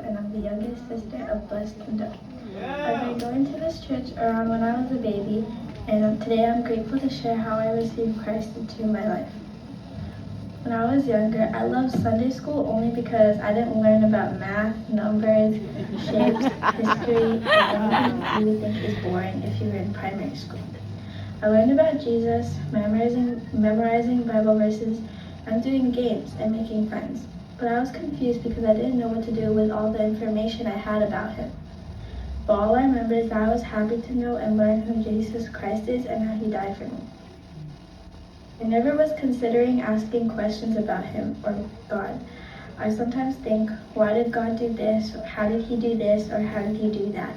and I'm the youngest sister of Blessed and Doug. I've been going to this church around when I was a baby, and today I'm grateful to share how I received Christ into my life. When I was younger, I loved Sunday school only because I didn't learn about math, numbers, shapes, history, and anything you would think is boring if you were in primary school. I learned about Jesus, memorizing Bible verses, and doing games and making friends. But I was confused because I didn't know what to do with all the information I had about him. But all I remember is that I was happy to know and learn who Jesus Christ is and how he died for me. I never was considering asking questions about him or God. I sometimes think, why did God do this? Or how did he do this? Or how did he do that?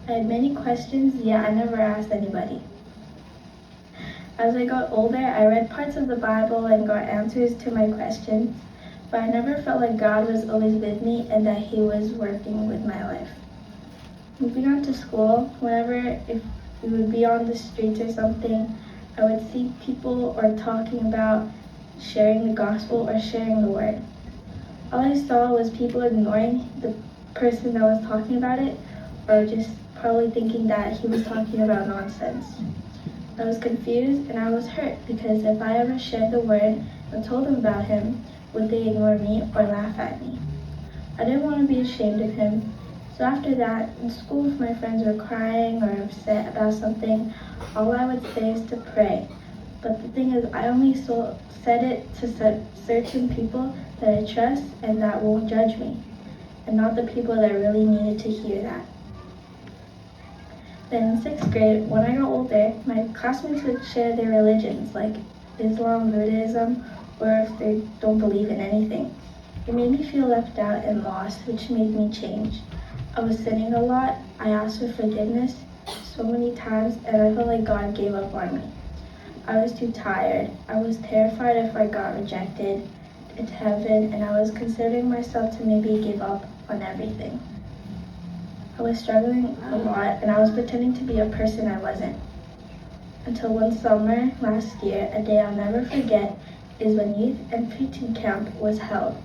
I had many questions, yet I never asked anybody. As I got older, I read parts of the Bible and got answers to my questions, but I never felt like God was always with me and that he was working with my life. Moving on to school, if we would be on the streets or something, I would see people or talking about sharing the gospel or sharing the word. All I saw was people ignoring the person that was talking about it, or just probably thinking that he was talking about nonsense. I was confused and I was hurt because if I ever shared the word and told them about him, would they ignore me or laugh at me? I didn't want to be ashamed of him. So after that, in school, if my friends were crying or upset about something, all I would say is to pray. But the thing is, I only said it to certain people that I trust and that won't judge me, and not the people that really needed to hear that. Then in 6th grade, when I got older, my classmates would share their religions, like Islam, Buddhism, or if they don't believe in anything. It made me feel left out and lost, which made me change. I was sinning a lot. I asked for forgiveness so many times, and I felt like God gave up on me. I was too tired. I was terrified if I got rejected into heaven, and I was considering myself to maybe give up on everything. I was struggling a lot, and I was pretending to be a person I wasn't. Until one summer last year, a day I'll never forget is when youth and preteen camp was held.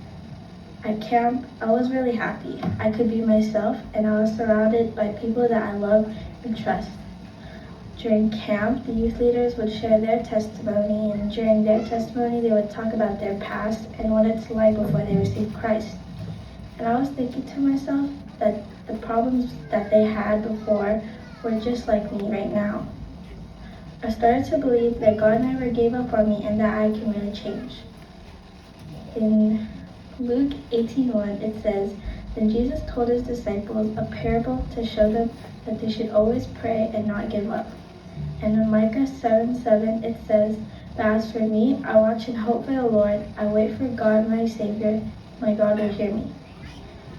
At camp, I was really happy. I could be myself, and I was surrounded by people that I love and trust. During camp, the youth leaders would share their testimony, and during their testimony, they would talk about their past and what it's like before they received Christ. And I was thinking to myself that the problems that they had before were just like me right now. I started to believe that God never gave up on me and that I can really change. In Luke 18:1, it says, Then Jesus told his disciples a parable to show them that they should always pray and not give up. And in Micah 7:7, it says, But as for me, I watch and hope for the Lord. I wait for God, my Savior. My God will hear me.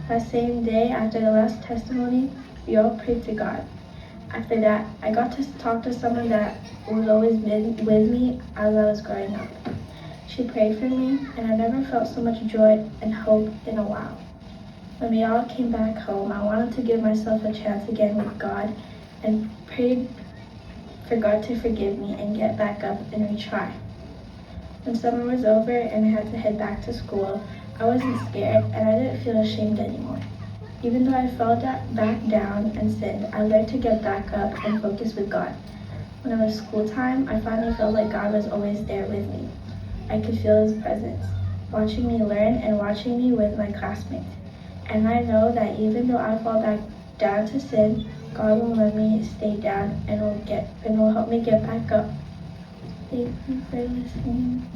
That same day, after the last testimony, we all prayed to God. After that, I got to talk to someone that was always with me as I was growing up. She prayed for me, and I never felt so much joy and hope in a while. When we all came back home, I wanted to give myself a chance again with God and prayed for God to forgive me and get back up and retry. When summer was over and I had to head back to school, I wasn't scared and I didn't feel ashamed anymore. Even though I fell back down and sinned, I learned to get back up and focus with God. When it was school time, I finally felt like God was always there with me. I could feel his presence, watching me learn and watching me with my classmates. And I know that even though I fall back down to sin, God will let me stay down and will help me get back up. Thank you for listening.